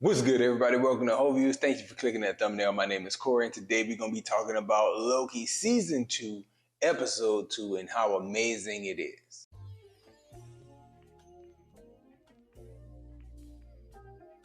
What's good, everybody? Welcome to Whole Views. Thank you for clicking that thumbnail. My name is Corey, and today we're going to be talking about Loki Season 2, Episode 2, and how amazing it is.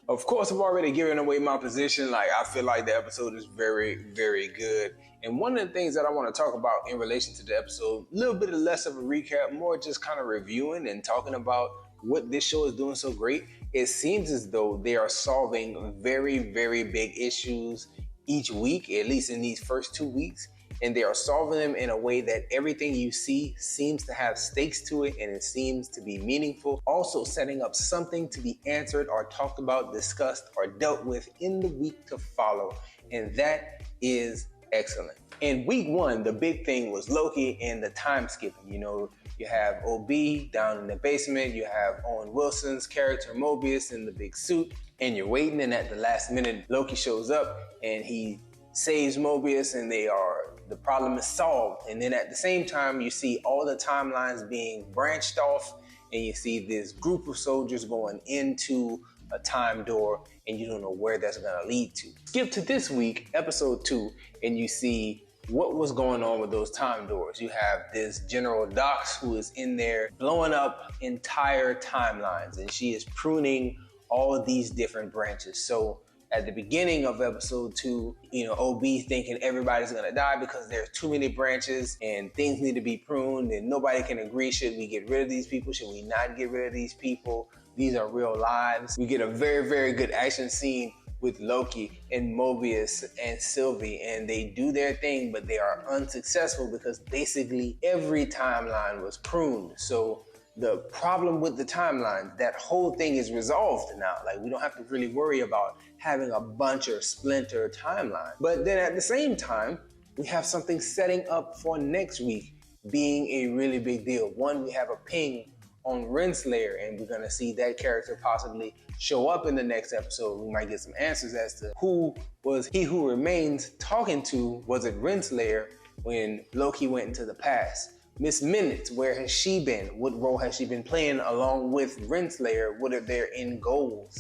Of course, I've already given away my position. I feel like the episode is very, very good. And one of the things that I want to talk about in relation to the episode, a little bit less of a recap, more just kind of reviewing and talking about what this show is doing so great. It seems as though they are solving very, very big issues each week, at least in these first 2 weeks. And they are solving them in a way that everything you see seems to have stakes to it and it seems to be meaningful. Also setting up something to be answered or talked about, discussed, or dealt with in the week to follow. And that is excellent. In week 1, the big thing was Loki and the time skipping. You have OB down in the basement, you have Owen Wilson's character Mobius in the big suit, and you're waiting, and at the last minute, Loki shows up and he saves Mobius and the problem is solved. And then at the same time, you see all the timelines being branched off, and you see this group of soldiers going into a time door, and you don't know where that's gonna lead to. Skip to this week, episode 2, and you see what was going on with those time doors. You have this General Dox who is in there blowing up entire timelines, and she is pruning all of these different branches. So at the beginning of episode 2, OB thinking everybody's gonna die because there's too many branches and things need to be pruned and nobody can agree. Should we get rid of these people? Should we not get rid of these people? These are real lives. We get a very, very good action scene with Loki and Mobius and Sylvie, and they do their thing, but they are unsuccessful because basically every timeline was pruned. So the problem with the timeline, that whole thing is resolved now. We don't have to really worry about having a bunch of splinter timelines. But then at the same time, we have something setting up for next week being a really big deal. One, we have a ping on Renslayer, and we're gonna see that character possibly show up in the next episode. We might get some answers as to who was He Who Remains talking to. Was it Renslayer when Loki went into the past? Miss Minutes, where has she been? What role has she been playing along with Renslayer? What are their end goals?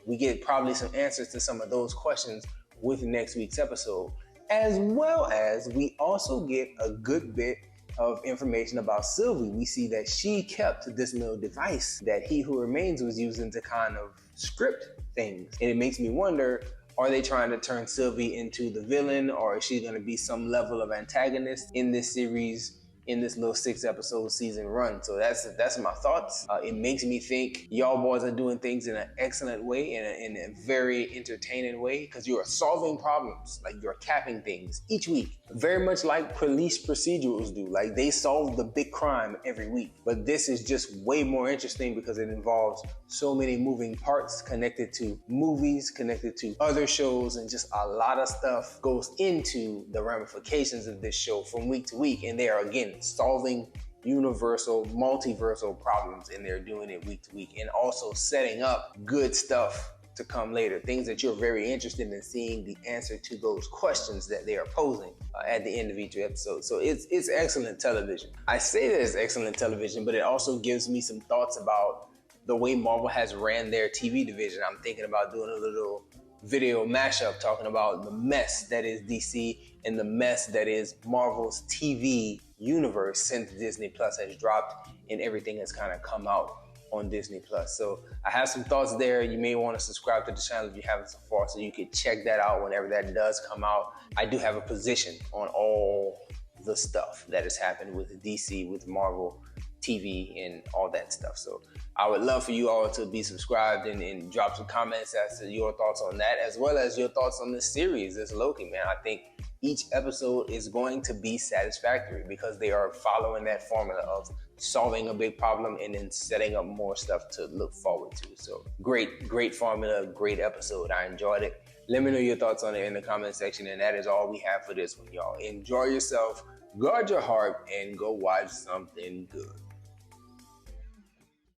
We get probably some answers to some of those questions with next week's episode, as well as we also get a good bit of information about Sylvie. We see that she kept this little device that He Who Remains was using to kind of script things. And it makes me wonder, are they trying to turn Sylvie into the villain, or is she going to be some level of antagonist in this series, in this little 6-episode season run? So that's my thoughts. It makes me think y'all boys are doing things in an excellent way, in a very entertaining way, because you are solving problems, you're capping things each week, very much like police procedurals do. They solve the big crime every week, but this is just way more interesting because it involves so many moving parts connected to movies, connected to other shows, and just a lot of stuff goes into the ramifications of this show from week to week. And they are, again, solving universal, multiversal problems, and they're doing it week to week, and also setting up good stuff to come later, things that you're very interested in seeing the answer to those questions that they are posing at the end of each episode. So it's excellent television. I say that it's excellent television, but it also gives me some thoughts about the way Marvel has ran their TV division. I'm thinking about doing a little video mashup talking about the mess that is DC and the mess that is Marvel's TV universe since Disney Plus has dropped and everything has kind of come out on Disney Plus. So I have some thoughts there. You may want to subscribe to the channel if you haven't so far, so you can check that out whenever that does come out. I do have a position on all the stuff that has happened with DC, with Marvel TV and all that stuff. So I would love for you all to be subscribed and drop some comments as to your thoughts on that, as well as your thoughts on this series, this Loki, man. I think each episode is going to be satisfactory because they are following that formula of solving a big problem and then setting up more stuff to look forward to. So great formula, great episode. I enjoyed it. Let me know your thoughts on it in the comment section. And that is all we have for this one, y'all. Enjoy yourself, guard your heart, and go watch something good.